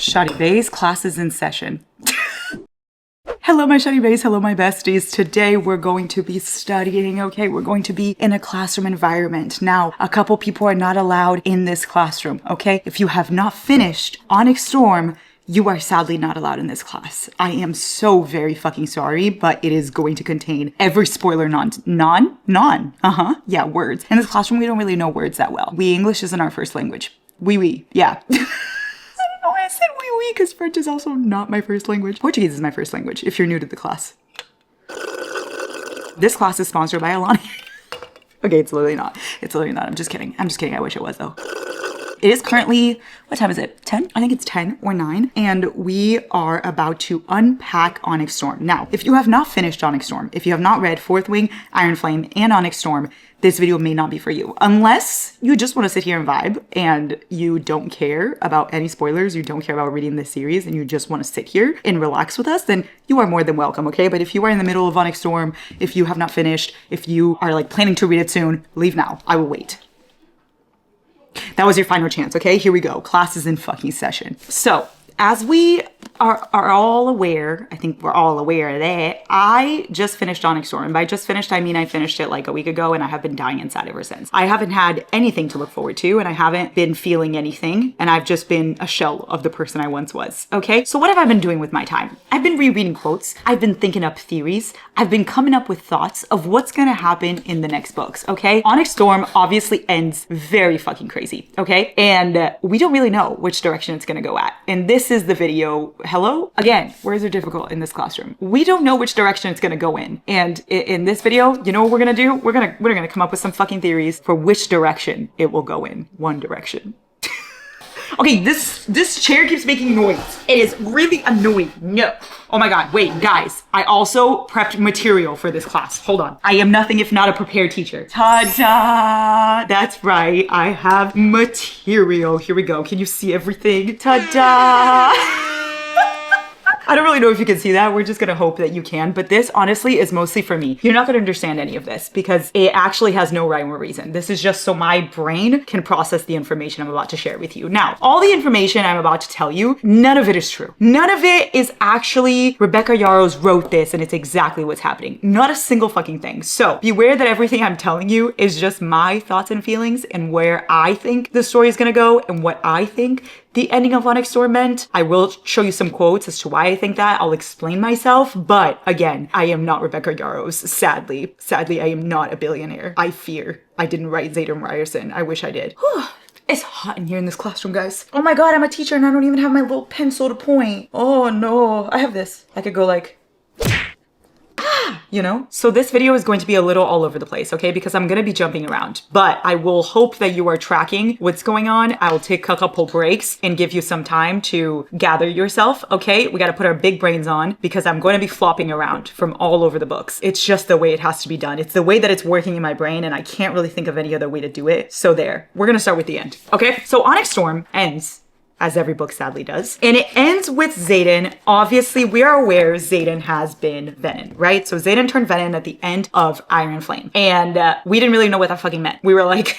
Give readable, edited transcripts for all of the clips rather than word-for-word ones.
Shoddy Bays, classes in session. Hello my Shoddy Bays, hello my besties. Today we're going to be studying, okay? We're going to be in a classroom environment. Now, a couple people are not allowed in this classroom, okay? If you have not finished Onyx Storm, you are sadly not allowed in this class. I am so very fucking sorry, but it is going to contain every spoiler words. In this classroom, we don't really know words that well. English isn't our first language. Yeah. I don't know why I said oui, because French is also not my first language. Portuguese is my first language, if you're new to the class. This class is sponsored by Alani. Okay, it's literally not. I'm just kidding. I wish it was, though. It is currently, what time is it? 10? I think it's 10 or 9. And we are about to unpack Onyx Storm. Now, if you have not finished Onyx Storm, if you have not read Fourth Wing, Iron Flame, and Onyx Storm, this video may not be for you. Unless you just want to sit here and vibe and you don't care about any spoilers, you don't care about reading this series, and you just want to sit here and relax with us, then you are more than welcome, okay? But if you are in the middle of Onyx Storm, if you have not finished, if you are like planning to read it soon, leave now. I will wait. That was your final chance, okay? Here we go. Class is in fucking session. So, as we are all aware, I think we're all aware that I just finished Onyx Storm. And by just finished, I mean I finished it like a week ago and I have been dying inside ever since. I haven't had anything to look forward to and I haven't been feeling anything and I've just been a shell of the person I once was, okay? So what have I been doing with my time? I've been rereading quotes. I've been thinking up theories. I've been coming up with thoughts of what's gonna happen in the next books, okay? Onyx Storm obviously ends very fucking crazy, okay? And we don't really know which direction it's gonna go at. And this is the video. Hello? Again, words are difficult in this classroom. We don't know which direction it's gonna go in. And in this video, you know what we're gonna do? We're gonna come up with some fucking theories for which direction it will go in. One direction. Okay, this chair keeps making noise. It is really annoying. No. Oh my god, wait, guys. I also prepped material for this class. Hold on. I am nothing if not a prepared teacher. Ta-da! That's right, I have material. Here we go. Can you see everything? Ta-da! I don't really know if you can see that. We're just gonna hope that you can, but this honestly is mostly for me. You're not gonna understand any of this because it actually has no rhyme or reason. This is just so my brain can process the information I'm about to share with you. Now, all the information I'm about to tell you, none of it is true. None of it is actually Rebecca Yarros wrote this and it's exactly what's happening. Not a single fucking thing. So beware that everything I'm telling you is just my thoughts and feelings and where I think the story is gonna go and what I think the ending of Onyx Storm meant. I will show you some quotes as to why I think that. I'll explain myself, but again, I am not Rebecca Yarros, sadly. Sadly, I am not a billionaire. I fear I didn't write Xaden Ryerson. I wish I did. Whew. It's hot in here in this classroom, guys. Oh my god, I'm a teacher and I don't even have my little pencil to point. Oh no, I have this. I could go like, you know? So this video is going to be a little all over the place, okay? Because I'm gonna be jumping around, but I will hope that you are tracking what's going on. I will take a couple breaks and give you some time to gather yourself, okay? We gotta put our big brains on because I'm going to be flopping around from all over the books. It's just the way it has to be done. It's the way that it's working in my brain and I can't really think of any other way to do it. So there, we're gonna start with the end, okay? So Onyx Storm ends, as every book sadly does. And it ends with Xaden. Obviously, we are aware Xaden has been venin, right? So Xaden turned venin at the end of Iron Flame. And we didn't really know what that fucking meant. We were like,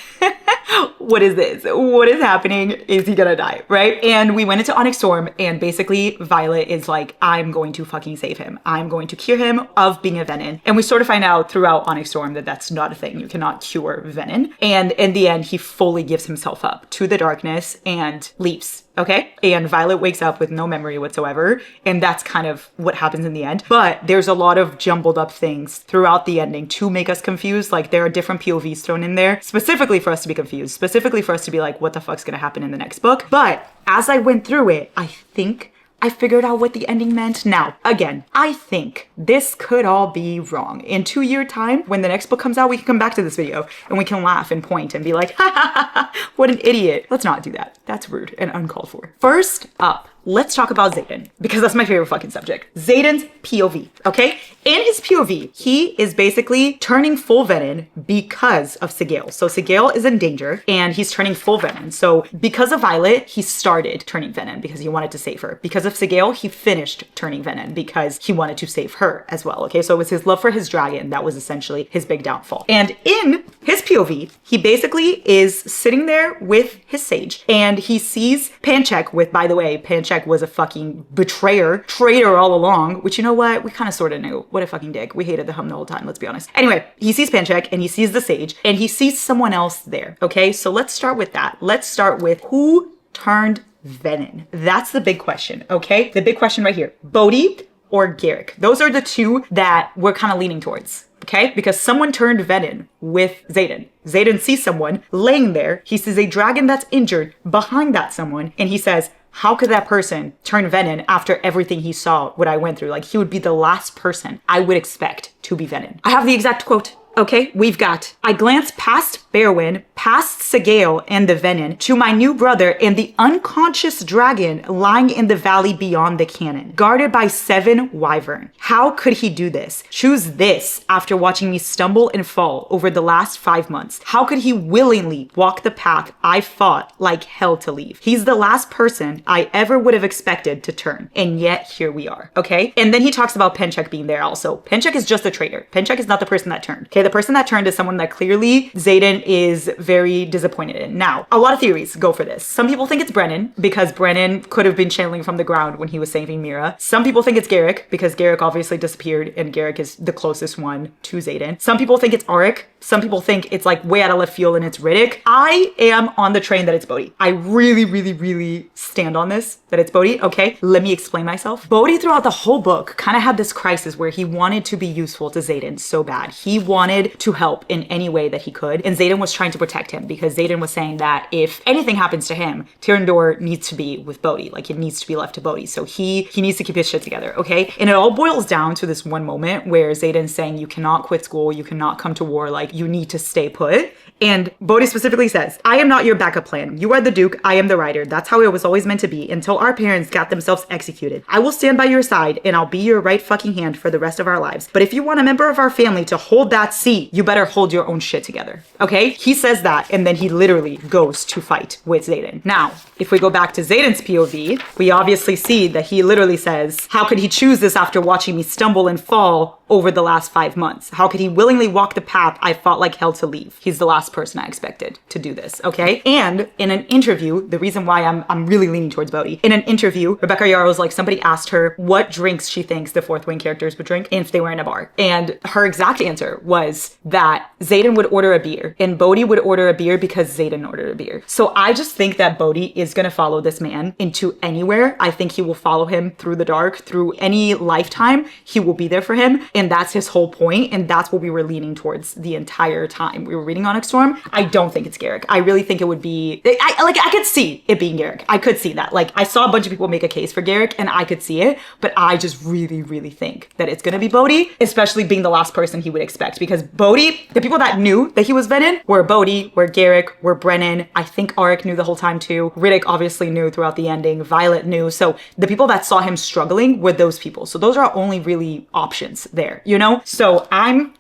what is this? What is happening? Is he gonna die, right? And we went into Onyx Storm and basically Violet is like, I'm going to fucking save him. I'm going to cure him of being a venin. And we sort of find out throughout Onyx Storm that that's not a thing. You cannot cure venin. And in the end, he fully gives himself up to the darkness and leaves. Okay? And Violet wakes up with no memory whatsoever. And that's kind of what happens in the end. But there's a lot of jumbled up things throughout the ending to make us confused. Like there are different POVs thrown in there, specifically for us to be confused, specifically for us to be like, what the fuck's gonna happen in the next book? But as I went through it, I think I figured out what the ending meant. Now, again, I think this could all be wrong. In 2-year time, when the next book comes out, we can come back to this video and we can laugh and point and be like, ha ha ha ha, what an idiot. Let's not do that. That's rude and uncalled for. First up, let's talk about Xaden, because that's my favorite fucking subject. Xaden's POV, okay? In his POV, he is basically turning full venin because of Sigale. So Sigale is in danger and he's turning full venin. So because of Violet, he started turning venin because he wanted to save her. Because of Sigale, he finished turning venin because he wanted to save her as well, okay? So it was his love for his dragon that was essentially his big downfall. And in his POV, he basically is sitting there with his sage and he sees Panchek with, by the way, Panchek Panchek was a fucking traitor all along, which you know what? We kind of sort of knew. What a fucking dick. We hated the hum the whole time, let's be honest. Anyway, he sees Panchek and he sees the sage and he sees someone else there, okay? So let's start with that. Let's start with who turned venin. That's the big question, okay? The big question right here. Bodhi or Garrick. Those are the two that we're kind of leaning towards, okay? Because someone turned venin with Xaden. Xaden sees someone laying there. He sees a dragon that's injured behind that someone, and he says, how could that person turn venin after everything he saw, what I went through? Like, he would be the last person I would expect to be venin. I have the exact quote. Okay, we've got, I glanced past Berwyn, past Segale and the venin, to my new brother and the unconscious dragon lying in the valley beyond the cannon, guarded by 7 wyvern. How could he do this? Choose this after watching me stumble and fall over the last 5 months. How could he willingly walk the path I fought like hell to leave? He's the last person I ever would have expected to turn, and yet here we are, okay? And then he talks about Panchek being there also. Panchek is just a traitor. Panchek is not the person that turned, okay? The person that turned is someone that clearly Xaden is very disappointed in. Now, a lot of theories go for this. Some people think it's Brennan because Brennan could have been channeling from the ground when he was saving Mira. Some people think it's Garrick because Garrick obviously disappeared and Garrick is the closest one to Xaden. Some people think it's Aric. Some people think it's like way out of left field and it's Riddick. I am on the train that it's Bodhi. I really stand on this, that it's Bodhi. Okay, let me explain myself. Bodhi throughout the whole book kind of had this crisis where he wanted to be useful to Xaden so bad. He wanted to help in any way that he could, and Xaden was trying to protect him because Xaden was saying that if anything happens to him, Tyrrendor needs to be with Bodhi. Like, it needs to be left to Bodhi. So he needs to keep his shit together, okay? And it all boils down to this one moment where Xaden's saying, you cannot quit school, you cannot come to war, like, you need to stay put. And Bodhi specifically says, I am not your backup plan. You are the Duke, I am the rider. That's how it was always meant to be until our parents got themselves executed. I will stand by your side and I'll be your right fucking hand for the rest of our lives. But if you want a member of our family to hold that seat, you better hold your own shit together, okay? He says that and then he literally goes to fight with Xaden. Now, if we go back to Xaden's POV, we obviously see that he literally says, how could he choose this after watching me stumble and fall over the last 5 months? How could he willingly walk the path I fought like hell to leave? He's the last person I expected to do this, okay? And in an interview, the reason why I'm really leaning towards Bodhi, in an interview, Rebecca Yarrow's like, somebody asked her what drinks she thinks the fourth wing characters would drink if they were in a bar. And her exact answer was that Xaden would order a beer and Bodhi would order a beer because Xaden ordered a beer. So I just think that Bodhi is gonna follow this man into anywhere. I think he will follow him through the dark, through any lifetime. He will be there for him. And that's his whole point, and that's what we were leaning towards the entire time we were reading Onyx Storm. I don't think it's Garrick. I really think it would be, I could see it being Garrick. I could see that. Like, I saw a bunch of people make a case for Garrick, and I could see it, but I just really think that it's gonna be Bodhi, especially being the last person he would expect, because Bodhi, the people that knew that he was venin were Bodhi, were Garrick, were Brennan. I think Aric knew the whole time too. Riddick obviously knew throughout the ending. Violet knew. So the people that saw him struggling were those people. So those are our only really options there, you know? So I'm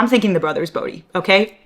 thinking the brothers Bodhi, okay?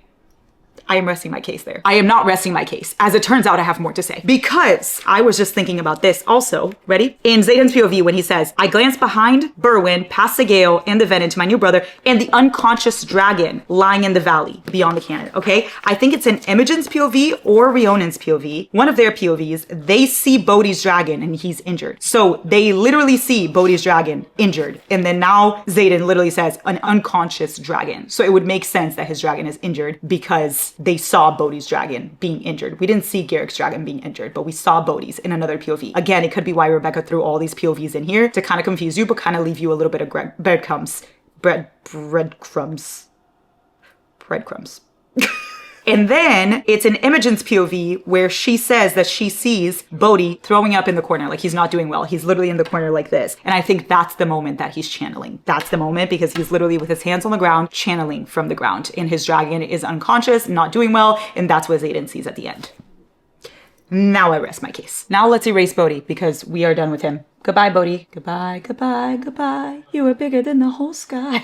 I am resting my case there. I am not resting my case. As it turns out, I have more to say. Because I was just thinking about this also. Ready? In Xaden's POV, when he says, I glanced behind Berwyn, past Segale and the venin to my new brother, and the unconscious dragon lying in the valley beyond the cannon, okay? I think it's in Imogen's POV or Rhiannon's POV. One of their POVs, they see Bodhi's dragon and he's injured. So they literally see Bodhi's dragon injured. And then now Xaden literally says, an unconscious dragon. So it would make sense that his dragon is injured because they saw Bodhi's dragon being injured. We didn't see Garrick's dragon being injured, but we saw Bodhi's in another POV. Again, it could be why Rebecca threw all these POVs in here to kind of confuse you, but kind of leave you a little bit of breadcrumbs. And then it's in Imogen's POV where she says that she sees Bodhi throwing up in the corner, like he's not doing well. He's literally in the corner like this. And I think that's the moment that he's channeling. That's the moment because he's literally with his hands on the ground, channeling from the ground. And his dragon is unconscious, not doing well. And that's what Xaden sees at the end. Now I rest my case. Now let's erase Bodhi because we are done with him. Goodbye, Bodhi. Goodbye, goodbye, goodbye. You are bigger than the whole sky.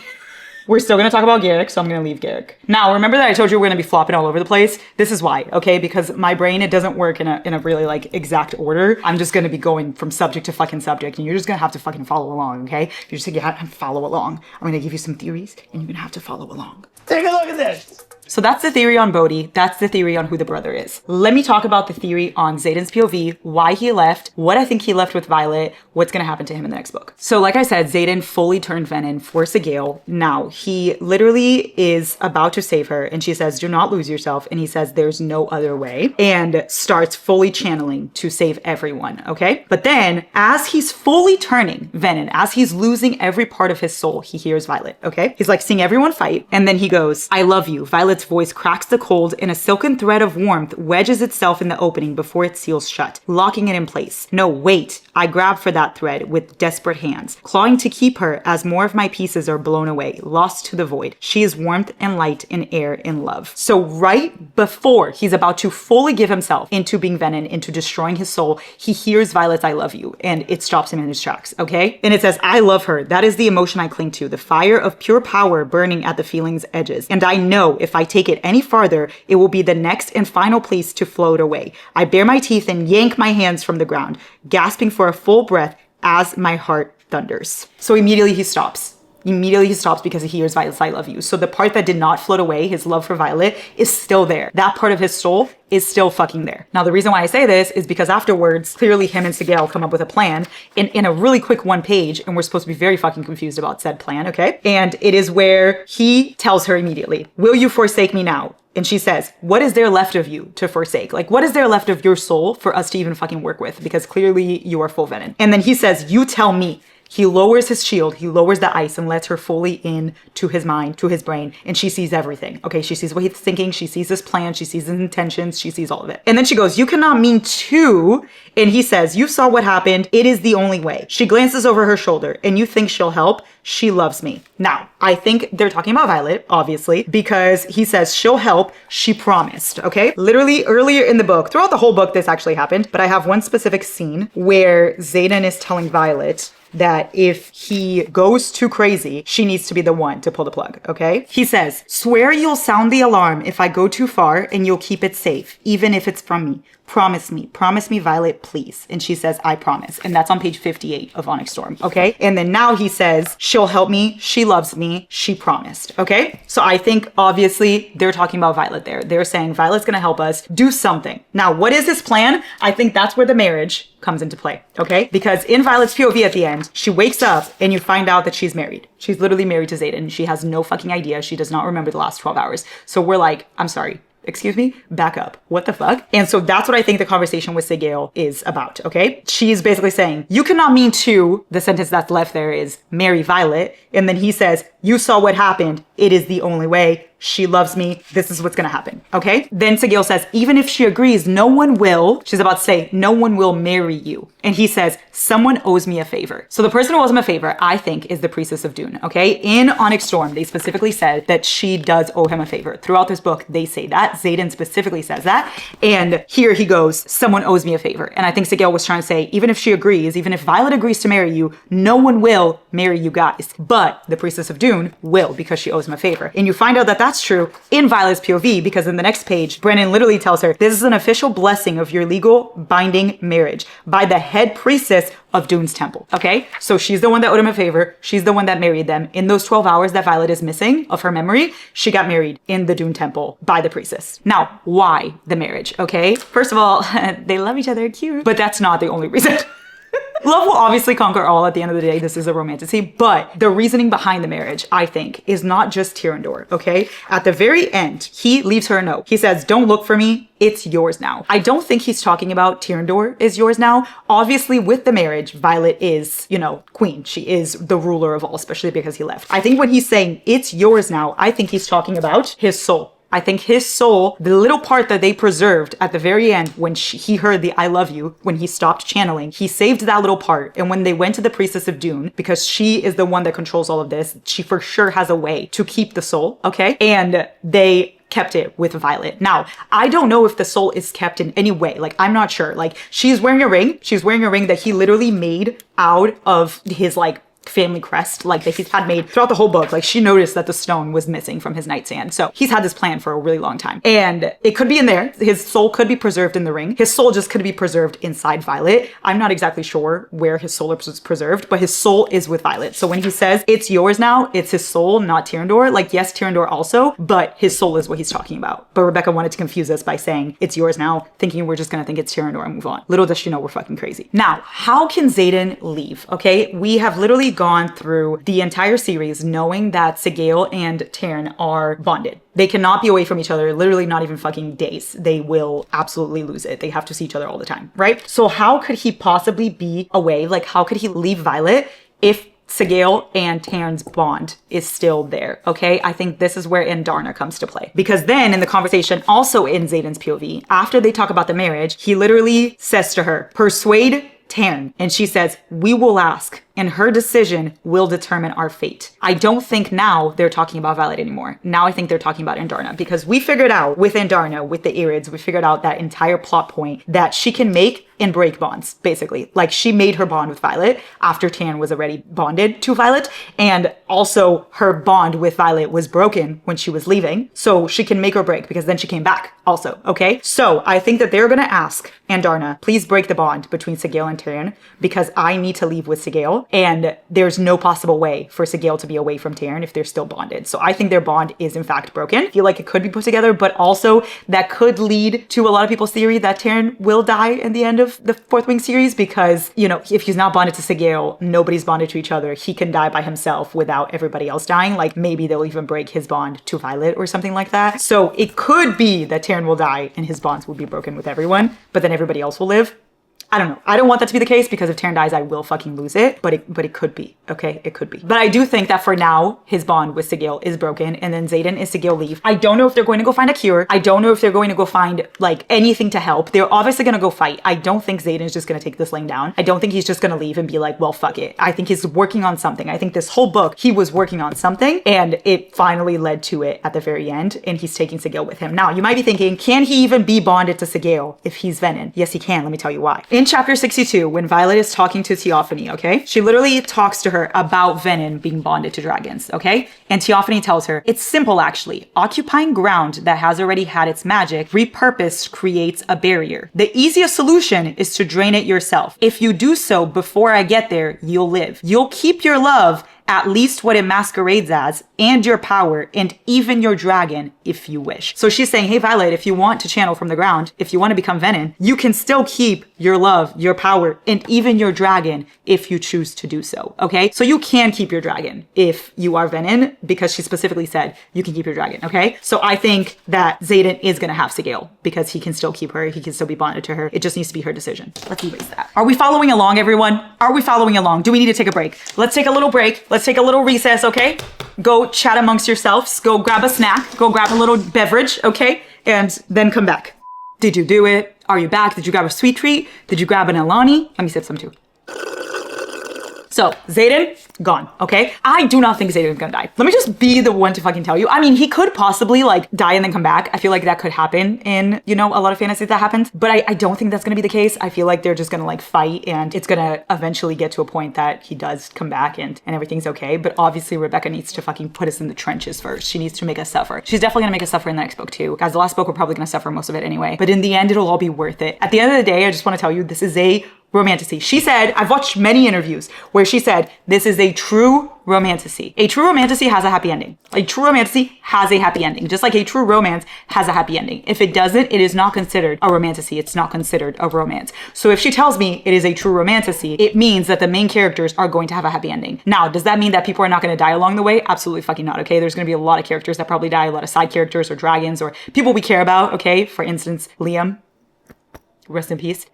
We're still gonna talk about Garrick, so I'm gonna leave Garrick. Now, remember that I told you we're gonna be flopping all over the place? This is why, okay? Because my brain, it doesn't work in a really like exact order. I'm just gonna be going from subject to fucking subject, and you're just gonna have to fucking follow along, okay? You're just gonna have to follow along. I'm gonna give you some theories, and you're gonna have to follow along. Take a look at this. So that's the theory on Bodhi. That's the theory on who the brother is. Let me talk about the theory on Xaden's POV, why he left, what I think he left with Violet, what's going to happen to him in the next book. So like I said, Xaden fully turned venin for Sigale. Now, he literally is about to save her, and she says, do not lose yourself. And he says, there's no other way, and starts fully channeling to save everyone, okay? But then, as he's fully turning venin, as he's losing every part of his soul, he hears Violet, okay? He's like seeing everyone fight, and then he goes, I love you. Violet's voice cracks the cold, and a silken thread of warmth wedges itself in the opening before it seals shut, locking it in place. No, wait. I grab for that thread with desperate hands, clawing to keep her as more of my pieces are blown away, lost to the void. She is warmth and light and air and love. So right before he's about to fully give himself into being venin, into destroying his soul, he hears Violet's I love you, and it stops him in his tracks, okay? And it says, I love her. That is the emotion I cling to, the fire of pure power burning at the feeling's edges. And I know if I take it any farther, it will be the next and final place to float away. I bare my teeth and yank my hands from the ground, gasping for a full breath as my heart thunders. So immediately he stops. Immediately he stops because he hears Violet's I love you. So the part that did not float away, his love for Violet, is still there. That part of his soul is still fucking there. Now, the reason why I say this is because afterwards, clearly him and Sigale come up with a plan in a really quick one page, and we're supposed to be very fucking confused about said plan, okay? And it is where he tells her immediately, will you forsake me now? And she says, what is there left of you to forsake? Like, what is there left of your soul for us to even fucking work with? Because clearly you are full venin. And then he says, you tell me. He lowers his shield, he lowers the ice and lets her fully in to his mind, to his brain, and she sees everything. Okay, she sees what he's thinking, she sees his plan, she sees his intentions, she sees all of it. And then she goes, you cannot mean to, and he says, you saw what happened, it is the only way. She glances over her shoulder, and you think she'll help? She loves me. Now, I think they're talking about Violet, obviously, because he says she'll help, she promised, okay? Literally earlier in the book, throughout the whole book this actually happened, but I have one specific scene where Xaden is telling Violet that if he goes too crazy, she needs to be the one to pull the plug, okay? He says, swear you'll sound the alarm if I go too far and you'll keep it safe, even if it's from me. Promise me, Violet, please. And she says, I promise. And that's on page 58 of Onyx Storm, okay? And then now he says, she'll help me, she loves me, she promised, okay? So I think obviously they're talking about Violet there. They're saying Violet's gonna help us do something. Now, what is his plan? I think that's where the marriage comes into play, okay? Because in Violet's POV at the end, she wakes up and you find out that she's married. She's literally married to Xaden. She has no fucking idea. She does not remember the last 12 hours. So we're like, I'm sorry. Excuse me, back up. What the fuck? And so that's what I think the conversation with Sigale is about, okay? She's basically saying, you cannot mean to, the sentence that's left there is, marry Violet. And then he says, you saw what happened. It is the only way. She loves me. This is what's gonna happen, okay? Then Sigale says, even if she agrees, no one will, she's about to say, no one will marry you. And he says, someone owes me a favor. So the person who owes him a favor, I think, is the Priestess of Dune, okay? In Onyx Storm, they specifically said that she does owe him a favor. Throughout this book, they say that. Xaden specifically says that. And here he goes, someone owes me a favor. And I think Sigale was trying to say, even if she agrees, even if Violet agrees to marry you, no one will marry you guys. But the Priestess of Dune will, because she owes him a favor. And you find out that that's true in Violet's POV, because in the next page, Brennan literally tells her, this is an official blessing of your legal binding marriage by the head priestess of Dune's temple, okay? So she's the one that owed him a favor. She's the one that married them. In those 12 hours that Violet is missing of her memory, she got married in the Dune temple by the priestess. Now, why the marriage, okay? First of all, they love each other, cute, but that's not the only reason. Love will obviously conquer all at the end of the day. This is a romantasy, but the reasoning behind the marriage, I think, is not just Tyrandor, okay? At the very end, he leaves her a note. He says, don't look for me. It's yours now. I don't think he's talking about Tyrandor is yours now. Obviously, with the marriage, Violet is, you know, queen. She is the ruler of all, especially because he left. I think when he's saying it's yours now, I think he's talking about his soul. I think his soul, the little part that they preserved at the very end when he heard the I love you, when he stopped channeling, he saved that little part. And when they went to the Priestess of Dune, because she is the one that controls all of this, she for sure has a way to keep the soul, okay? And they kept it with Violet. Now, I don't know if the soul is kept in any way. Like, I'm not sure. Like, she's wearing a ring. She's wearing a ring that he literally made out of his, like, family crest, like that he's had made throughout the whole book. Like she noticed that the stone was missing from his nightstand. So he's had this plan for a really long time. And it could be in there. His soul could be preserved in the ring. His soul just could be preserved inside Violet. I'm not exactly sure where his soul is preserved, but his soul is with Violet. So when he says it's yours now, it's his soul, not Tyrandor. Like yes, Tyrandor also, but his soul is what he's talking about. But Rebecca wanted to confuse us by saying it's yours now, thinking we're just gonna think it's Tyrandor and move on. Little does she know we're fucking crazy. Now, how can Xaden leave? Okay, we have literally gone through the entire series knowing that Sigale and Taryn are bonded. They cannot be away from each other, literally not even fucking days. They will absolutely lose it. They have to see each other all the time, right? So how could he possibly be away? Like how could he leave Violet if Sigale and Taryn's bond is still there, okay? I think this is where Andarna comes to play. Because then in the conversation, also in Xaden's POV, after they talk about the marriage, he literally says to her, persuade Taryn. And she says, we will ask, and her decision will determine our fate. I don't think now they're talking about Violet anymore. Now I think they're talking about Andarna, because we figured out with Andarna, with the Irids, we figured out that entire plot point that she can make and break bonds, basically. Like she made her bond with Violet after Taryn was already bonded to Violet. And also her bond with Violet was broken when she was leaving. So she can make or break because then she came back also, okay? So I think that they're gonna ask Andarna, please break the bond between Sigale and Taryn because I need to leave with Sigale. And there's no possible way for Sigale to be away from Taryn if they're still bonded. So I think their bond is in fact broken. I feel like it could be put together, but also that could lead to a lot of people's theory that Taryn will die in the end of the Fourth Wing series because, you know, if he's not bonded to Sigale, nobody's bonded to each other. He can die by himself without everybody else dying. Like maybe they'll even break his bond to Violet or something like that. So it could be that Taryn will die and his bonds will be broken with everyone, but then everybody else will live. I don't know. I don't want that to be the case because if Taryn dies, I will fucking lose it. But it could be. Okay, it could be. But I do think that for now, his bond with Sigale is broken, and then Xaden and Sigale leave. I don't know if they're going to go find a cure. I don't know if they're going to go find like anything to help. They're obviously gonna go fight. I don't think Xaden is just gonna take this laying down. I don't think he's just gonna leave and be like, well, fuck it. I think he's working on something. I think this whole book, he was working on something, and it finally led to it at the very end, and he's taking Sigale with him. Now, you might be thinking, can he even be bonded to Sigale if he's venin? Yes, he can. Let me tell you why. In chapter 62, when Violet is talking to Theophany, okay? She literally talks to her about venin being bonded to dragons, okay? And Theophany tells her, it's simple actually. Occupying ground that has already had its magic repurposed creates a barrier. The easiest solution is to drain it yourself. If you do so before I get there, you'll live. You'll keep your love, at least what it masquerades as, and your power, and even your dragon, if you wish. So she's saying, hey, Violet, if you want to channel from the ground, if you want to become venin, you can still keep your love, your power, and even your dragon if you choose to do so, okay? So you can keep your dragon if you are venin, because she specifically said you can keep your dragon, okay? So I think that Xaden is going to have Sigale because he can still keep her, he can still be bonded to her. It just needs to be her decision. Let's erase that. Are we following along, everyone? Are we following along? Do we need to take a break? Let's take a little break. Let's take a little recess, okay? Go chat amongst yourselves. Go grab a snack. Go grab a little beverage, okay? And then come back. Did you do it? Are you back? Did you grab a sweet treat? Did you grab an Alani? Let me sip some too. So, Xaden, gone, okay? I do not think Xaden's gonna die. Let me just be the one to fucking tell you. I mean, he could possibly like die and then come back. I feel like that could happen in, you know, a lot of fantasies that happens, but I don't think that's gonna be the case. I feel like they're just gonna like fight and it's gonna eventually get to a point that he does come back and everything's okay. But obviously Rebecca needs to fucking put us in the trenches first. She needs to make us suffer. She's definitely gonna make us suffer in the next book too. Guys, the last book we're probably gonna suffer most of it anyway, but in the end, it'll all be worth it. At the end of the day, I just wanna tell you, this is a romantasy. She said, I've watched many interviews where she said, this is a true romantasy. A true romantasy has a happy ending. A true romantasy has a happy ending, just like a true romance has a happy ending. If it doesn't, it is not considered a romantasy. It's not considered a romance. So if she tells me it is a true romantasy, it means that the main characters are going to have a happy ending. Now, does that mean that people are not going to die along the way? Absolutely fucking not, okay? There's going to be a lot of characters that probably die, a lot of side characters or dragons or people we care about, okay? For instance, Liam, rest in peace.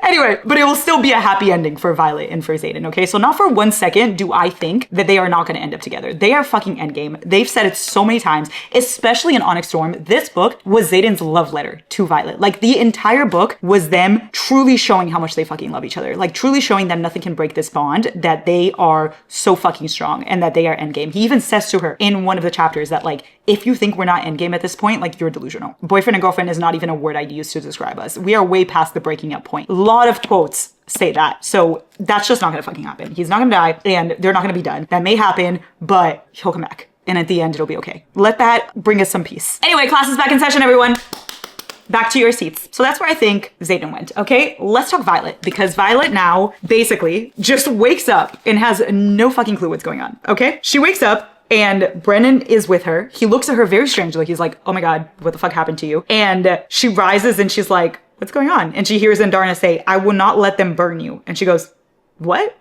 Anyway, but it will still be a happy ending for Violet and for Xaden, okay? So not for 1 second do I think that they are not gonna end up together. They are fucking endgame. They've said it so many times, especially in Onyx Storm. This book was Xaden's love letter to Violet. Like the entire book was them truly showing how much they fucking love each other. Like truly showing that nothing can break this bond, that they are so fucking strong and that they are endgame. He even says to her in one of the chapters that like, if you think we're not endgame at this point, like you're delusional. Boyfriend and girlfriend is not even a word I'd use to describe us. We are way past the breaking up point. A lot of quotes say that. So that's just not gonna fucking happen. He's not gonna die and they're not gonna be done. That may happen, but he'll come back. And at the end, it'll be okay. Let that bring us some peace. Anyway, class is back in session, everyone. Back to your seats. So that's where I think Xaden went, okay? Let's talk Violet, because Violet now basically just wakes up and has no fucking clue what's going on, okay? She wakes up and Brennan is with her. He looks at her very strangely. He's like, oh my God, what the fuck happened to you? And she rises and she's like, what's going on? And she hears Andarna say, I will not let them burn you. And she goes, what?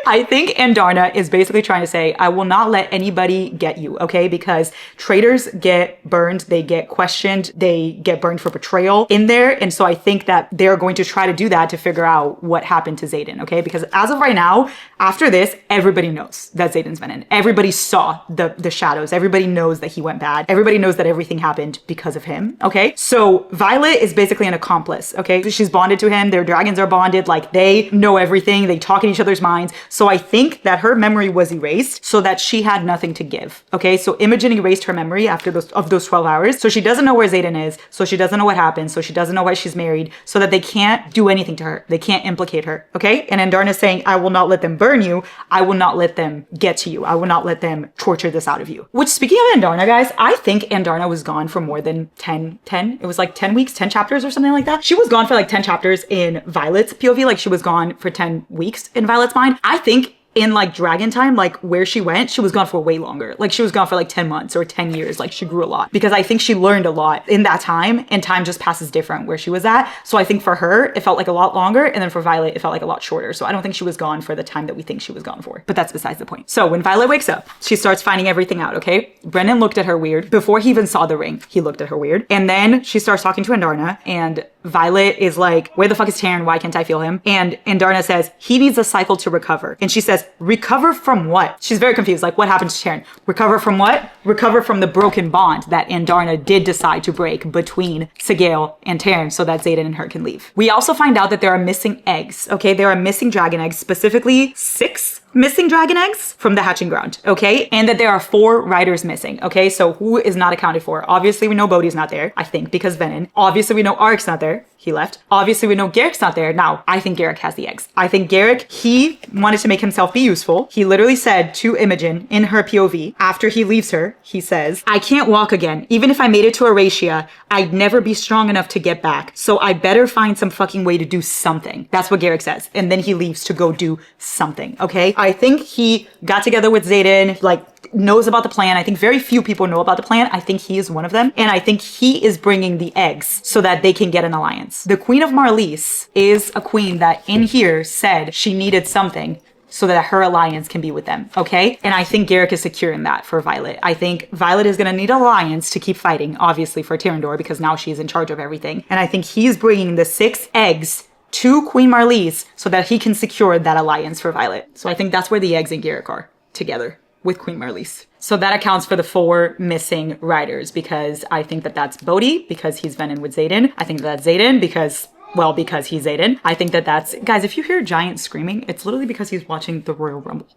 I think Andarna is basically trying to say, I will not let anybody get you, okay? Because traitors get burned, they get questioned, they get burned for betrayal in there. And so I think that they're going to try to do that to figure out what happened to Xaden, okay? Because as of right now, after this, everybody knows that Xaden's venin. Everybody saw the shadows. Everybody knows that he went bad. Everybody knows that everything happened because of him, okay? So Violet is basically an accomplice, okay? She's bonded to him. Their dragons are bonded. Like, they know everything. They talk in each other's minds. So I think that her memory was erased so that she had nothing to give, okay? So Imogen erased her memory after those 12 hours. So she doesn't know where Xaden is. So she doesn't know what happened. So she doesn't know why she's married, so that they can't do anything to her. They can't implicate her, okay? And Andarna's saying, I will not let them burn you. I will not let them get to you. I will not let them torture this out of you. Which, speaking of Andarna, guys, I think Andarna was gone for more than 10. It was like 10 weeks, 10 chapters or something like that. She was gone for like 10 chapters in Violet's POV. Like, she was gone for 10 weeks in Violet's mind. I think in like dragon time, like where she went, she was gone for way longer. Like, she was gone for like 10 months or 10 years. Like, she grew a lot, because I think she learned a lot in that time, and time just passes different where she was at. So I think for her, it felt like a lot longer. And then for Violet, it felt like a lot shorter. So I don't think she was gone for the time that we think she was gone for, but that's besides the point. So when Violet wakes up, she starts finding everything out, okay? Brennan looked at her weird. Before he even saw the ring, he looked at her weird. And then she starts talking to Andarna, and Violet is like, where the fuck is Taryn? Why can't I feel him? And Andarna says, he needs a cycle to recover. And she says, recover from what? She's very confused. Like, what happened to Taryn? Recover from what? Recover from the broken bond that Andarna did decide to break between Sigale and Taryn, so that Xaden and her can leave. We also find out that there are missing eggs, okay? There are missing dragon eggs, specifically 6 missing dragon eggs from the hatching ground, okay? And that there are 4 riders missing, okay? So who is not accounted for? Obviously, we know Bodhi's not there, I think, because venin. Obviously, we know Aric's not there. He left. Obviously, we know Garrick's not there. Now, I think Garrick has the eggs. I think Garrick, he wanted to make himself be useful. He literally said to Imogen in her POV, after he leaves her, he says, I can't walk again. Even if I made it to Aracia, I'd never be strong enough to get back. So I better find some fucking way to do something. That's what Garrick says. And then he leaves to go do something, okay? I think he got together with Xaden, like, knows about the plan. I think very few people know about the plan. I think he is one of them. And I think he is bringing the eggs so that they can get an alliance. The Queen of Marlies is a queen that in here said she needed something so that her alliance can be with them, okay? And I think Garrick is securing that for Violet. I think Violet is gonna need an alliance to keep fighting, obviously, for Tyrrendor, because now she is in charge of everything. And I think he's bringing the 6 eggs to Queen Marlies so that he can secure that alliance for Violet. So I think that's where the eggs and Garrick are together with Queen Marlies. So that accounts for the 4 missing riders, because I think that that's Bodhi, because he's venin with Xaden. I think that's Xaden because, well, because he's Xaden. I think that that's, guys, if you hear Giant screaming, it's literally because he's watching the Royal Rumble.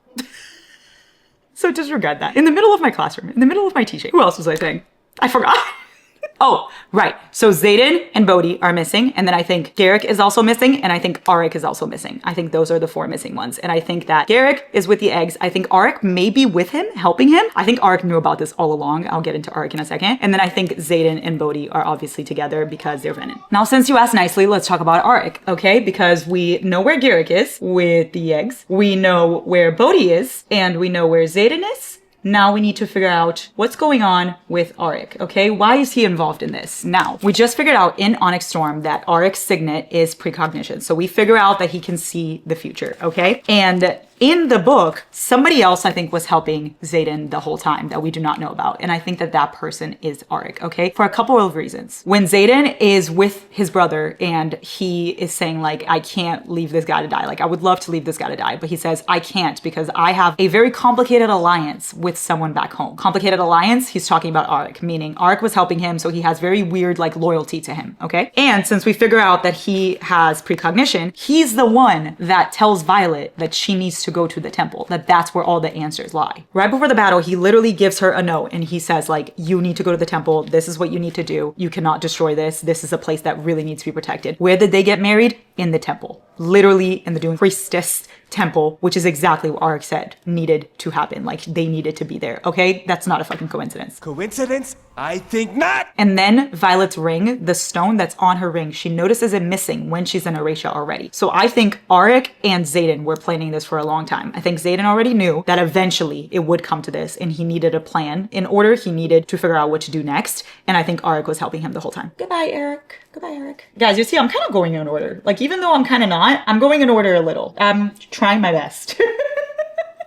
So disregard that. In the middle of my classroom, in the middle of my teaching. Who else was I saying? I forgot. Oh, right. So Xaden and Bodhi are missing. And then I think Garrick is also missing. And I think Aric is also missing. I think those are the 4 missing ones. And I think that Garrick is with the eggs. I think Aric may be with him, helping him. I think Aric knew about this all along. I'll get into Aric in a second. And then I think Xaden and Bodhi are obviously together because they're venin. Now, since you asked nicely, let's talk about Aric, okay? Because we know where Garrick is with the eggs. We know where Bodhi is. And we know where Xaden is. Now we need to figure out what's going on with Aric, okay? Why is he involved in this? Now, we just figured out in Onyx Storm that Aric's signet is precognition. So we figure out that he can see the future, okay? And in the book, somebody else, I think, was helping Xaden the whole time that we do not know about. And I think that that person is Aric, okay? For a couple of reasons. When Xaden is with his brother and he is saying, like, I can't leave this guy to die. Like, I would love to leave this guy to die. But he says, I can't because I have a very complicated alliance with someone back home. Complicated alliance, he's talking about Aric, meaning Aric was helping him, so he has very weird, like, loyalty to him, okay? And since we figure out that he has precognition, he's the one that tells Violet that she needs to to go to the temple, that that's where all the answers lie. Right before the battle, he literally gives her a note and he says like, you need to go to the temple. This is what you need to do. You cannot destroy this. This is a place that really needs to be protected. Where did they get married? In the temple. Literally in the Doom Priestess temple, which is exactly what Aric said needed to happen. Like they needed to be there. Okay. That's not a fucking coincidence. Coincidence? I think not. And then Violet's ring, the stone that's on her ring, she notices it missing when she's in Aricia already. So I think Aric and Xaden were planning this for a long time. I think Xaden already knew that eventually it would come to this and he needed a plan. In order, he needed to figure out what to do next. And I think Aric was helping him the whole time. Goodbye, Aric. Goodbye, Aric. Guys, you see, I'm kind of going in order. Like, even though I'm kind of not, I'm going in order a little. I'm trying my best.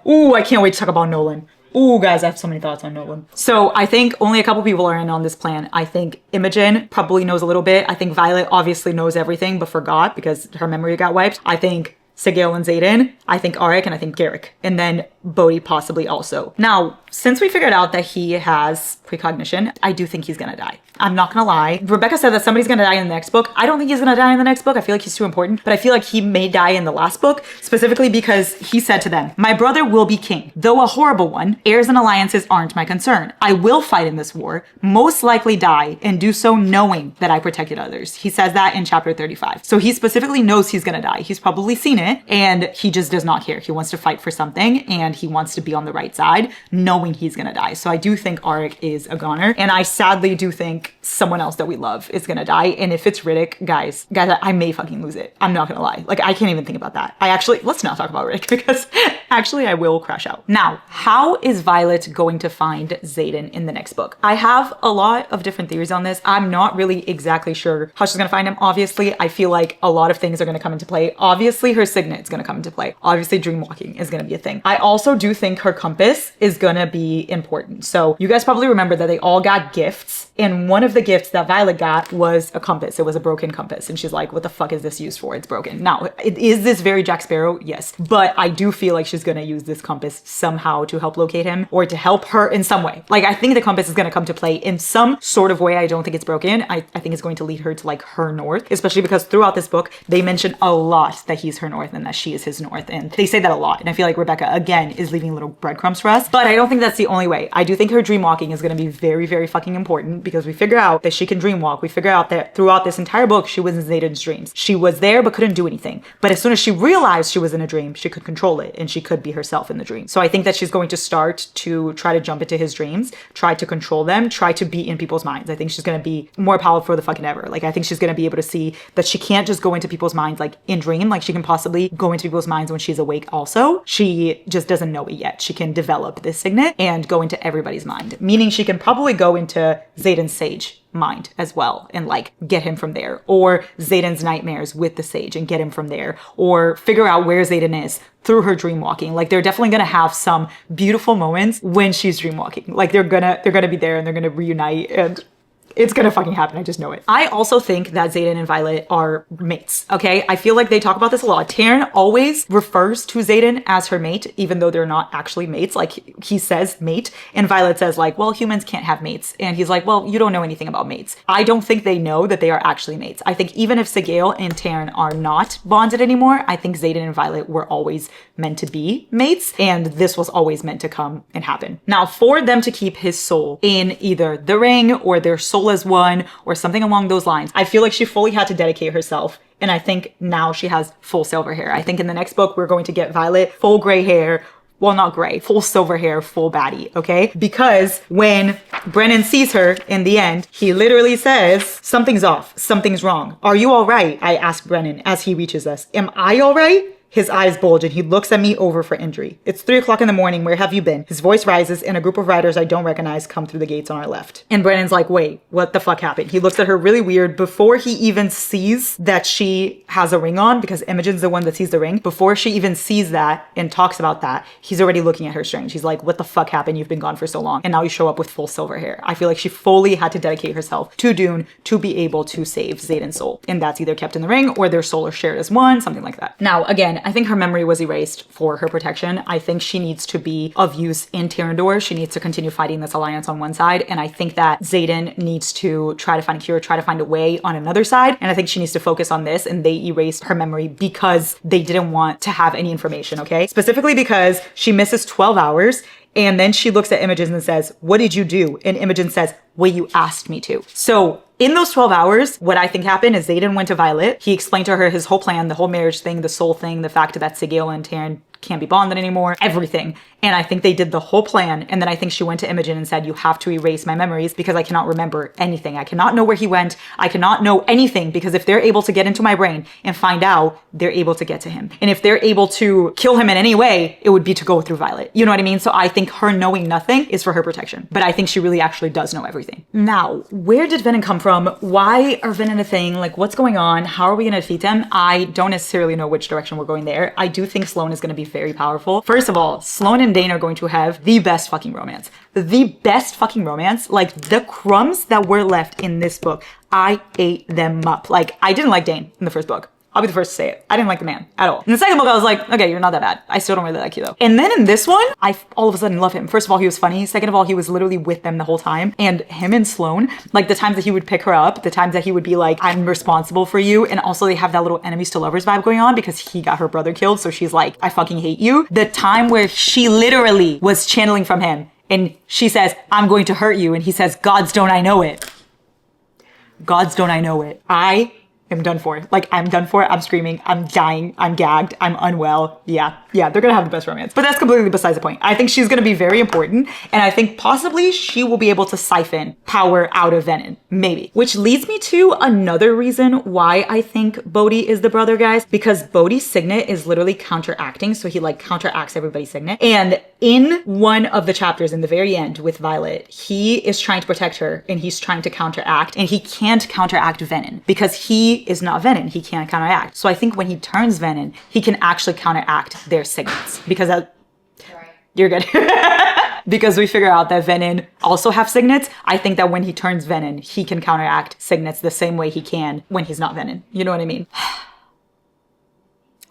Ooh, I can't wait to talk about Nolan. Ooh, guys, I have so many thoughts on Nolan. So I think only a couple people are in on this plan. I think Imogen probably knows a little bit. I think Violet obviously knows everything, but forgot because her memory got wiped. I think Sigil and Xaden, I think Aric, and I think Garrick. And then Bodhi possibly also. Now, since we figured out that he has precognition, I do think he's gonna die. I'm not gonna lie. Rebecca said that somebody's gonna die in the next book. I don't think he's gonna die in the next book. I feel like he's too important, but I feel like he may die in the last book, specifically because he said to them, my brother will be king. Though a horrible one, heirs and alliances aren't my concern. I will fight in this war, most likely die, and do so knowing that I protected others. He says that in chapter 35. So he specifically knows he's gonna die. He's probably seen it, and he just does not care. He wants to fight for something, and he wants to be on the right side, knowing he's gonna die. So I do think Aric is a goner, and I sadly do think someone else that we love is gonna die. And if it's Riddick, guys, I may fucking lose it. I'm not gonna lie. Like, I can't even think about that. Let's not talk about Riddick because actually I will crash out. Now, how is Violet going to find Xaden in the next book? I have a lot of different theories on this. I'm not really exactly sure how she's gonna find him. Obviously, I feel like a lot of things are gonna come into play. Obviously, her signet is gonna come into play. Obviously, dream walking is gonna be a thing. I also do think her compass is gonna be important. So you guys probably remember that they all got gifts, and one of the gifts that Violet got was a compass. It was a broken compass, and she's like, what the fuck is this used for? It's broken. Now, is this very Jack Sparrow? Yes. But I do feel like she's gonna use this compass somehow to help locate him or to help her in some way. Like, I think the compass is gonna come to play in some sort of way. I don't think it's broken. I think it's going to lead her to like her north, especially because throughout this book, they mention a lot that he's her north and that she is his north. And they say that a lot. And I feel like Rebecca, again, is leaving little breadcrumbs for us. But I don't think that's the only way. I do think her dream walking is gonna be very, very fucking important because we figure out that she can dream walk. We figure out that throughout this entire book, she was in Xaden's dreams. She was there, but couldn't do anything. But as soon as she realized she was in a dream, she could control it and she could be herself in the dream. So I think that she's going to start to try to jump into his dreams, try to control them, try to be in people's minds. I think she's going to be more powerful the fucking ever. Like, I think she's going to be able to see that she can't just go into people's minds like in dream. Like, she can possibly go into people's minds when she's awake also. She just doesn't know it yet. She can develop this signet and go into everybody's mind, meaning she can probably go into Xaden's sage mind as well and like get him from there, or Xaden's nightmares with the sage and get him from there, or figure out where Xaden is through her dream walking. Like, they're definitely gonna have some beautiful moments when she's dream walking. Like, they're gonna be there and they're gonna reunite and it's gonna fucking happen. I just know it. I also think that Xaden and Violet are mates, okay? I feel like they talk about this a lot. Taryn always refers to Xaden as her mate, even though they're not actually mates. Like, he says mate, and Violet says like, well, humans can't have mates. And he's like, well, you don't know anything about mates. I don't think they know that they are actually mates. I think even if Sigil and Taryn are not bonded anymore, I think Xaden and Violet were always meant to be mates, and this was always meant to come and happen. Now, for them to keep his soul in either the ring or their soul as one or something along those lines, I feel like she fully had to dedicate herself. And I think now she has full silver hair. I think in the next book, we're going to get Violet full gray hair. Well, not gray, full silver hair, full baddie, okay? Because when Brennan sees her in the end, he literally says, something's off, something's wrong. Are you all right? I ask Brennan as he reaches us. Am I all right? His eyes bulge and he looks at me over for injury. It's 3 o'clock in the morning. Where have you been? His voice rises and a group of riders I don't recognize come through the gates on our left. And Brennan's like, wait, what the fuck happened? He looks at her really weird before he even sees that she has a ring on, because Imogen's the one that sees the ring. Before she even sees that and talks about that, he's already looking at her strange. He's like, what the fuck happened? You've been gone for so long. And now you show up with full silver hair. I feel like she fully had to dedicate herself to Dune to be able to save Xaden's soul. And that's either kept in the ring or their soul are shared as one, something like that. Now, again, again, I think her memory was erased for her protection. I think she needs to be of use in Tyrrendor. She needs to continue fighting this alliance on one side. And I think that Xaden needs to try to find a cure, try to find a way on another side. And I think she needs to focus on this, and they erased her memory because they didn't want to have any information, okay? Specifically because she misses 12 hours. And then she looks at Imogen and says, what did you do? And Imogen says, well, you asked me to. So in those 12 hours, what I think happened is Xaden went to Violet. He explained to her his whole plan, the whole marriage thing, the soul thing, the fact that Sigil and Taryn can't be bonded anymore, everything. And I think they did the whole plan. And then I think she went to Imogen and said, you have to erase my memories because I cannot remember anything. I cannot know where he went. I cannot know anything because if they're able to get into my brain and find out, they're able to get to him. And if they're able to kill him in any way, it would be to go through Violet. You know what I mean? So I think her knowing nothing is for her protection. But I think she really actually does know everything. Now, where did venin come from? Why are venin a thing? Like, what's going on? How are we going to defeat them? I don't necessarily know which direction we're going there. I do think Sloane is going to be very powerful. First of all, Sloane and Dane are going to have the best fucking romance. The best fucking romance. Like, the crumbs that were left in this book, I ate them up. Like, I didn't like Dane in the first book. I'll be the first to say it. I didn't like the man at all. In the second book, I was like, okay, you're not that bad. I still don't really like you though. And then in this one, I all of a sudden love him. First of all, he was funny. Second of all, he was literally with them the whole time. And him and Sloane, like the times that he would pick her up, the times that he would be like, I'm responsible for you. And also they have that little enemies to lovers vibe going on because he got her brother killed. So she's like, I fucking hate you. The time where she literally was channeling from him and she says, I'm going to hurt you. And he says, Gods don't I know it. Gods don't I know it. I'm done for. Like, I'm done for. I'm screaming. I'm dying. I'm gagged. I'm unwell. Yeah, they're gonna have the best romance. But that's completely besides the point. I think she's gonna be very important, and I think possibly she will be able to siphon power out of venin. Maybe. Which leads me to another reason why I think Bodhi is the brother, guys. Because Bodhi's signet is literally counteracting, so he like counteracts everybody's signet. And in one of the chapters in the very end with Violet, he is trying to protect her, and he's trying to counteract, and he can't counteract venin because he is not venin. He can't counteract. So I think when he turns venin, he can actually counteract their signets because you're good. Because we figure out that venin also have signets. I think that when he turns venin, he can counteract signets the same way he can when he's not venin. You know what I mean?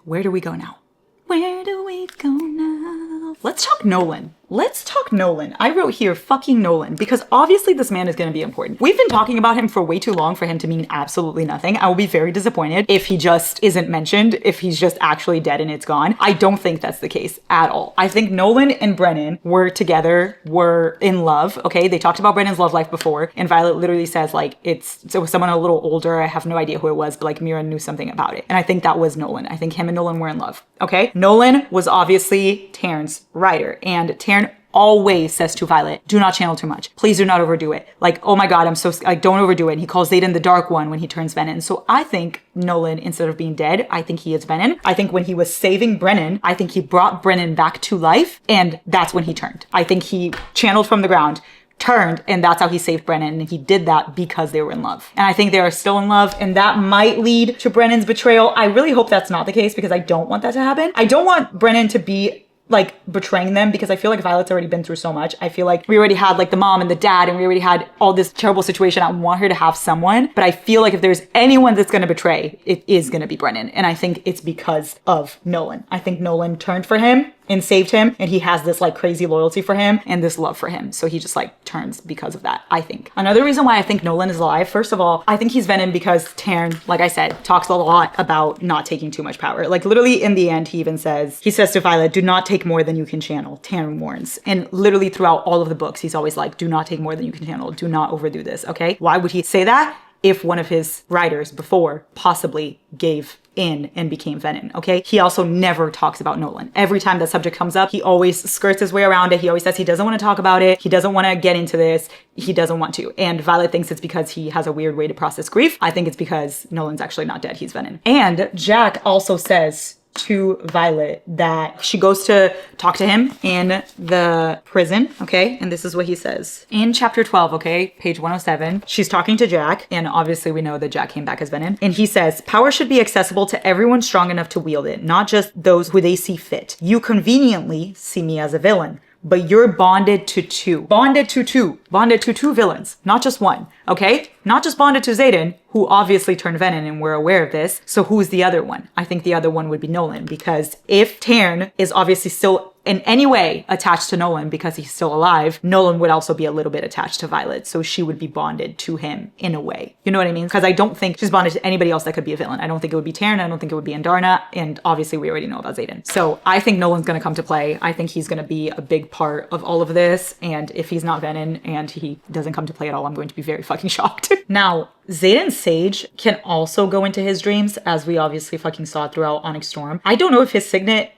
Where do we go now? Where do we go now? Let's talk Nolan. Let's talk Nolan. I wrote here fucking Nolan because obviously this man is going to be important. We've been talking about him for way too long for him to mean absolutely nothing. I will be very disappointed if he just isn't mentioned, if he's just actually dead and it's gone. I don't think that's the case at all. I think Nolan and Brennan were together, were in love. Okay, they talked about Brennan's love life before, and Violet literally says like it was someone a little older. I have no idea who it was, but like Mira knew something about it, and I think that was Nolan. I think him and Nolan were in love. Okay, Nolan was obviously Taryn's rider, and Taryn always says to Violet, do not channel too much. Please do not overdo it. Like, oh my God, I'm so, like, don't overdo it. And he calls Xaden the Dark One when he turns venin. So I think Nolan, instead of being dead, I think he is venin. I think when he was saving Brennan, I think he brought Brennan back to life. And that's when he turned. I think he channeled from the ground, turned, and that's how he saved Brennan. And he did that because they were in love. And I think they are still in love, and that might lead to Brennan's betrayal. I really hope that's not the case because I don't want that to happen. I don't want Brennan to be like betraying them because I feel like Violet's already been through so much. I feel like we already had like the mom and the dad and we already had all this terrible situation. I want her to have someone, but I feel like if there's anyone that's going to betray, it is going to be Brennan. And I think it's because of Nolan. I think Nolan turned for him and saved him, and he has this like crazy loyalty for him and this love for him. So he just like turns because of that, I think. Another reason why I think Nolan is alive, first of all, I think he's venin because Taryn, like I said, talks a lot about not taking too much power. Like literally in the end, he says to Violet, do not take more than you can channel. Taryn warns. And literally throughout all of the books, he's always like, do not take more than you can channel. Do not overdo this, okay? Why would he say that? If one of his riders before possibly gave in and became venin, okay? He also never talks about Nolan. Every time that subject comes up, he always skirts his way around it. He always says he doesn't want to talk about it. He doesn't want to get into this. He doesn't want to. And Violet thinks it's because he has a weird way to process grief. I think it's because Nolan's actually not dead. He's venin. And Jack also says to Violet that she goes to talk to him in the prison, okay? And this is what he says. In chapter 12, okay, page 107, she's talking to Jack, and obviously we know that Jack came back as venin. And he says, power should be accessible to everyone strong enough to wield it, not just those who they see fit. You conveniently see me as a villain. but you're bonded to two. Bonded to two villains, not just one, okay? Not just bonded to Xaden, who obviously turned venin and we're aware of this. So who's the other one? I think the other one would be Nolan, because if Tarn is obviously still in any way attached to Nolan because he's still alive, Nolan would also be a little bit attached to Violet. So she would be bonded to him in a way. You know what I mean? Because I don't think she's bonded to anybody else that could be a villain. I don't think it would be Tarn. I don't think it would be Andarna. And obviously we already know about Xaden. So I think Nolan's going to come to play. I think he's going to be a big part of all of this. And if he's not venin and he doesn't come to play at all, I'm going to be very fucking shocked. Now, Xaden's Sage can also go into his dreams, as we obviously fucking saw throughout Onyx Storm. I don't know if his signet,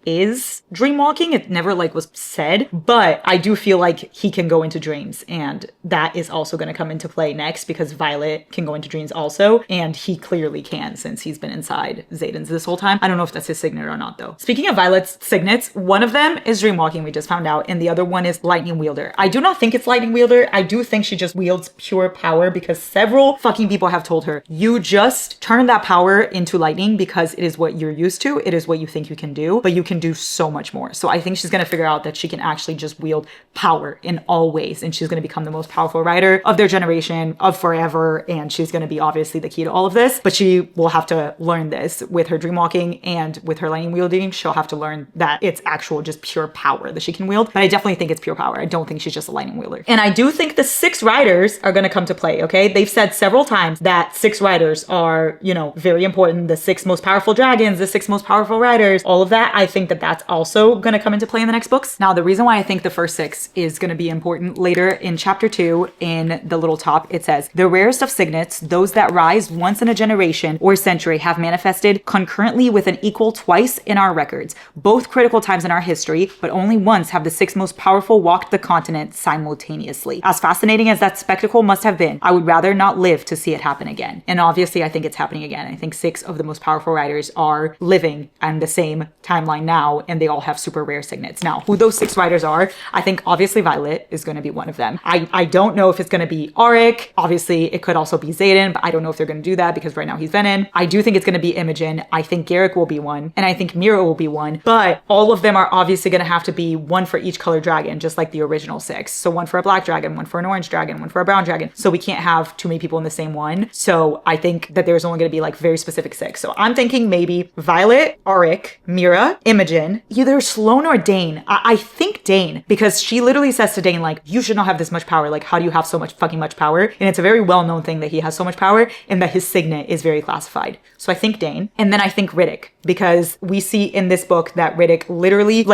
is dreamwalking. It never was said, but I do feel like he can go into dreams, and that is also going to come into play next because Violet can go into dreams also, and he clearly can since he's been inside Xaden's this whole time. I don't know if that's his signet or not though. Speaking of Violet's signets, one of them is dreamwalking, we just found out, and the other one is lightning wielder. I do not think it's lightning wielder. I do think she just wields pure power because several fucking people have told her, you just turn that power into lightning because it is what you're used to. It is what you think you can do, but you can do so much more. So I think she's going to figure out that she can actually just wield power in all ways, and she's going to become the most powerful rider of their generation, of forever, and she's going to be obviously the key to all of this. But she will have to learn this with her dreamwalking, and with her lightning wielding she'll have to learn that it's actual just pure power that she can wield. But I definitely think it's pure power. I don't think she's just a lightning wielder. And I do think the 6 riders are going to come to play, okay? They've said several times that 6 riders are, very important. The 6 most powerful dragons, the 6 most powerful riders, all of that. I think that that's also going to come into play in the next books. Now, the reason why I think the first 6 is going to be important later in chapter 2, in the little top, it says, the rarest of signets, those that rise once in a generation or century, have manifested concurrently with an equal twice in our records, both critical times in our history, but only once have the 6 most powerful walked the continent simultaneously. As fascinating as that spectacle must have been, I would rather not live to see it happen again. And obviously I think it's happening again. I think 6 of the most powerful riders are living on the same timeline now, and they all have super rare signets. Now, who those 6 riders are, I think obviously Violet is going to be one of them. I don't know if it's going to be Aric. Obviously, it could also be Xaden, but I don't know if they're going to do that because right now he's venin. I do think it's going to be Imogen. I think Garrick will be one, and I think Mira will be one, but all of them are obviously going to have to be one for each color dragon, just like the original 6. So one for a black dragon, one for an orange dragon, one for a brown dragon. So we can't have too many people in the same one. So I think that there's only going to be very specific 6. So I'm thinking maybe Violet, Aric, Mira, Imogen, either Sloane or Dane. I think Dane, because she literally says to Dane, you should not have this much power. How do you have so much fucking much power? And it's a very well-known thing that he has so much power and that his signet is very classified. So I think Dane. And then I think Riddick, because we see in this book that Riddick literally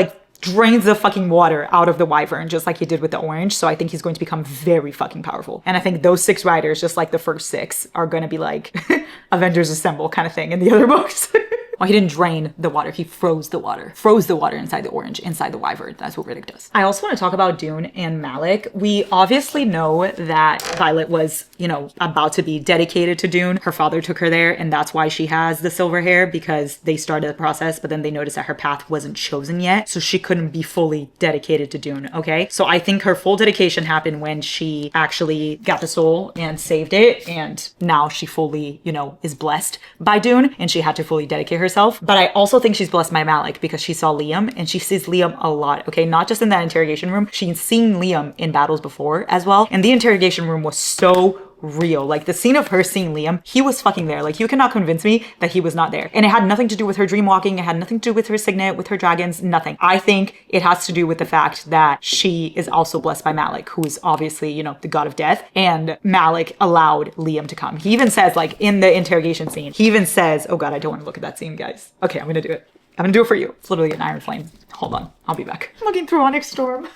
drains the fucking water out of the wyvern, just like he did with the orange. So I think he's going to become very fucking powerful. And I think those 6 riders, just like the first 6, are going to be Avengers Assemble kind of thing in the other books. Well, he didn't drain the water. He froze the water. Froze the water inside the orange, inside the wyvern. That's what Riddick does. I also want to talk about Dune and Malik. We obviously know that Violet was, about to be dedicated to Dune. Her father took her there, and that's why she has the silver hair, because they started the process, but then they noticed that her path wasn't chosen yet, so she couldn't be fully dedicated to Dune, okay? So I think her full dedication happened when she actually got the soul and saved it, and now she fully, is blessed by Dune, and she had to fully dedicate herself. But I also think she's blessed by Malik because she saw Liam, and she sees Liam a lot, okay? Not just in that interrogation room. She's seen Liam in battles before as well. And the interrogation room was so real. The scene of her seeing Liam, he was fucking there. You cannot convince me that he was not there. And it had nothing to do with her dreamwalking. It had nothing to do with her signet, with her dragons, nothing. I think it has to do with the fact that she is also blessed by Malik, who is obviously, the god of death. And Malik allowed Liam to come. He even says, in the interrogation scene, he even says, oh god, I don't want to look at that scene, guys. Okay, I'm gonna do it. I'm gonna do it for you. It's literally an iron flame. Hold on, I'll be back. I'm looking through Onyx Storm.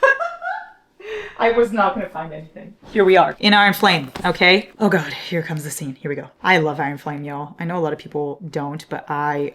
I was not going to find anything. Here we are in Iron Flame, okay? Oh god, here comes the scene. Here we go. I love Iron Flame, y'all. I know a lot of people don't, but I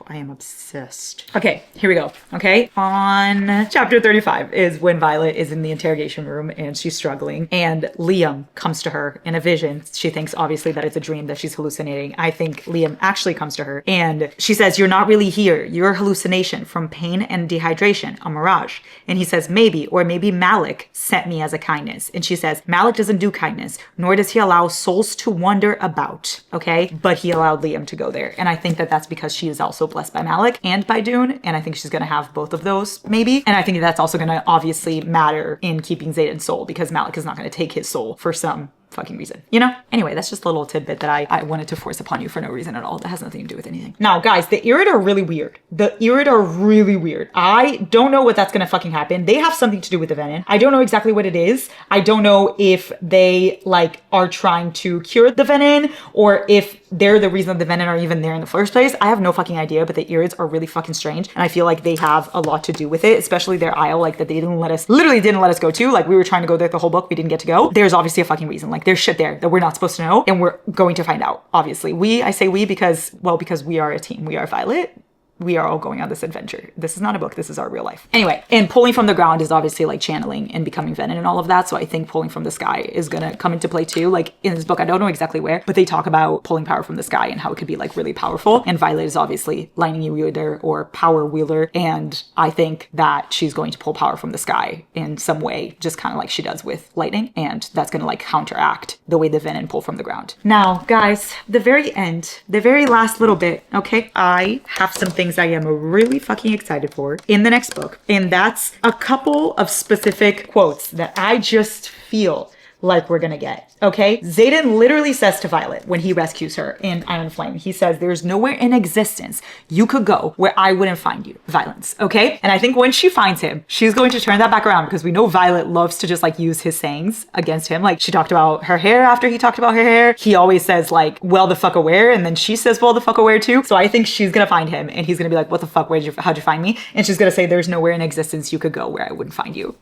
am obsessed. Okay, here we go, okay? On chapter 35 is when Violet is in the interrogation room and she's struggling, and Liam comes to her in a vision. She thinks obviously that it's a dream, that she's hallucinating. I think Liam actually comes to her and she says, you're not really here. You're a hallucination from pain and dehydration, a mirage. And he says, maybe, or maybe Malik sent me as a kindness. And she says, Malik doesn't do kindness, nor does he allow souls to wander about, okay? But he allowed Liam to go there. And I think that that's because she is also blessed by Malik and by Dune. And I think she's gonna have both of those, maybe. And I think that's also gonna obviously matter in keeping Xaden's soul, because Malik is not gonna take his soul for some fucking reason, you know? Anyway, that's just a little tidbit that I wanted to force upon you for no reason at all. That has nothing to do with anything. Now, guys, the Irid are really weird. The Irid are really weird. I don't know what that's gonna fucking happen. They have something to do with the venin. I don't know exactly what it is. I don't know if they like are trying to cure the venin or if they're the reason the venin are even there in the first place. I have no fucking idea, but the Irids are really fucking strange. And I feel like they have a lot to do with it, especially their isle, like that they literally didn't let us go to. Like we were trying to go there the whole book. We didn't get to go. There's obviously a fucking reason. Like there's shit there that we're not supposed to know. And we're going to find out, obviously. I say we because, well, because we are a team. We are Violet. We are all going on this adventure. This is not a book. This is our real life. Anyway, and pulling from the ground is obviously like channeling and becoming venin and all of that. So I think pulling from the sky is gonna come into play too. Like in this book, I don't know exactly where, but they talk about pulling power from the sky and how it could be like really powerful. And Violet is obviously lightning wielder or power wielder. And I think that she's going to pull power from the sky in some way, just kind of like she does with lightning. And that's gonna like counteract the way the venin pull from the ground. Now, guys, the very end, the very last little bit, okay? I have some things I am really fucking excited for in the next book. And that's a couple of specific quotes that I just feel like we're gonna get, okay? Xaden literally says to Violet when he rescues her in Iron Flame, he says, there's nowhere in existence you could go where I wouldn't find you, Violence, okay? And I think when she finds him, she's going to turn that back around because we know Violet loves to just like use his sayings against him. Like she talked about her hair after he talked about her hair. He always says like, well, the fuck aware. And then she says, well, the fuck aware too. So I think she's gonna find him and he's gonna be like, what the fuck, how'd you find me? And she's gonna say, there's nowhere in existence you could go where I wouldn't find you.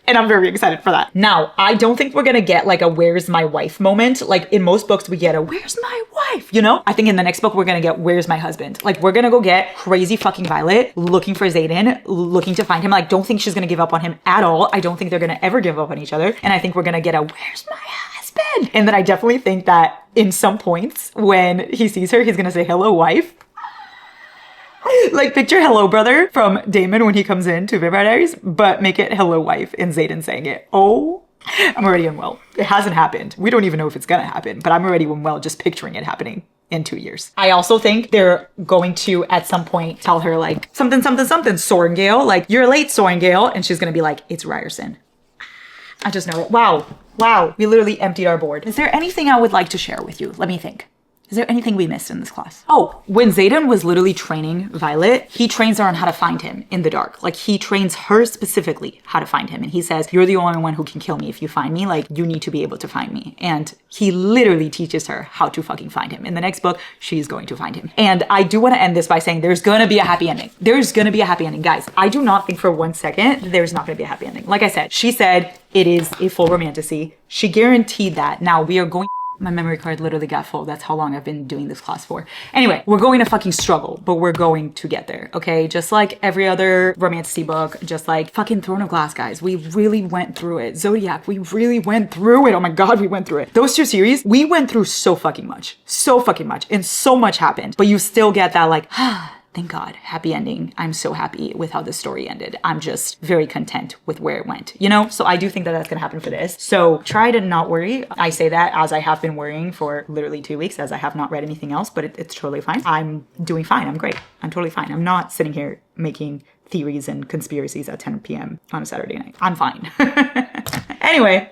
And I'm very excited for that. Now, I don't think we're gonna get like a where's my wife moment. Like in most books, we get a where's my wife, you know? I think in the next book, we're gonna get where's my husband. Like we're gonna go get crazy fucking Violet looking for Xaden, looking to find him. Like don't think she's gonna give up on him at all. I don't think they're gonna ever give up on each other. And I think we're gonna get a where's my husband? And then I definitely think that in some points when he sees her, he's gonna say, hello, wife. Like picture hello brother from Damon when he comes in to Vampire Diaries, but make it hello wife and Xaden saying it. Oh, I'm already unwell. It hasn't happened. We don't even know if it's gonna happen, but I'm already unwell just picturing it happening in 2 years. I also think they're going to at some point tell her like something, Sorengale, like you're late Sorengale. And she's gonna be like, it's Ryerson. I just know it. Wow. We literally emptied our board. Is there anything I would like to share with you? Let me think. Is there anything we missed in this class? Oh, when Xaden was literally training Violet, he trains her on how to find him in the dark. Like he trains her specifically how to find him. And he says, you're the only one who can kill me if you find me. Like you need to be able to find me. And he literally teaches her how to fucking find him. In the next book, she's going to find him. And I do want to end this by saying there's going to be a happy ending. There's going to be a happy ending. Guys, I do not think for 1 second there's not going to be a happy ending. Like I said, she said it is a full romantasy. She guaranteed that. Now we are going. My memory card literally got full. That's how long I've been doing this class for. Anyway, we're going to fucking struggle, but we're going to get there, okay? Just like every other romantasy book, just like fucking Throne of Glass, guys. We really went through it. Zodiac, we really went through it. Oh my God, we went through it. Those two series, we went through so fucking much, and so much happened, but you still get that like, thank God, happy ending. I'm so happy with how the story ended. I'm just very content with where it went, you know? So I do think that that's gonna happen for this. So try to not worry. I say that as I have been worrying for literally 2 weeks, as I have not read anything else, but it's totally fine. I'm doing fine. I'm great. I'm totally fine. I'm not sitting here making theories and conspiracies at 10 p.m. on a Saturday night. I'm fine. Anyway,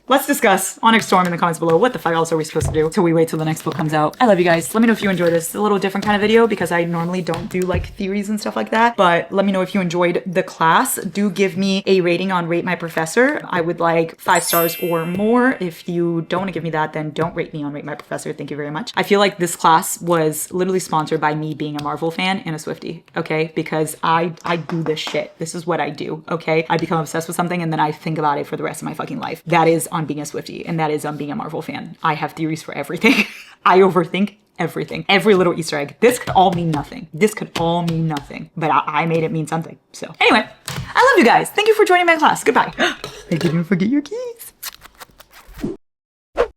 let's discuss Onyx Storm in the comments below. What the fuck else are we supposed to do till we wait till the next book comes out? I love you guys. Let me know if you enjoyed this. It's a little different kind of video because I normally don't do like theories and stuff like that. But let me know if you enjoyed the class. Do give me a rating on Rate My Professor. I would like 5 stars or more. If you don't want to give me that, then don't rate me on Rate My Professor. Thank you very much. I feel like this class was literally sponsored by me being a Marvel fan and a Swiftie, okay? Because I do this shit. This is what I do, okay? I become obsessed with something and then I think about it for the rest of my fucking life. That is on being a Swiftie, and that is on being a Marvel fan. I have theories for everything. I overthink everything. Every little Easter egg. This could all mean nothing. But I made it mean something. So anyway, I love you guys. Thank you for joining my class. Goodbye. I didn't forget your keys.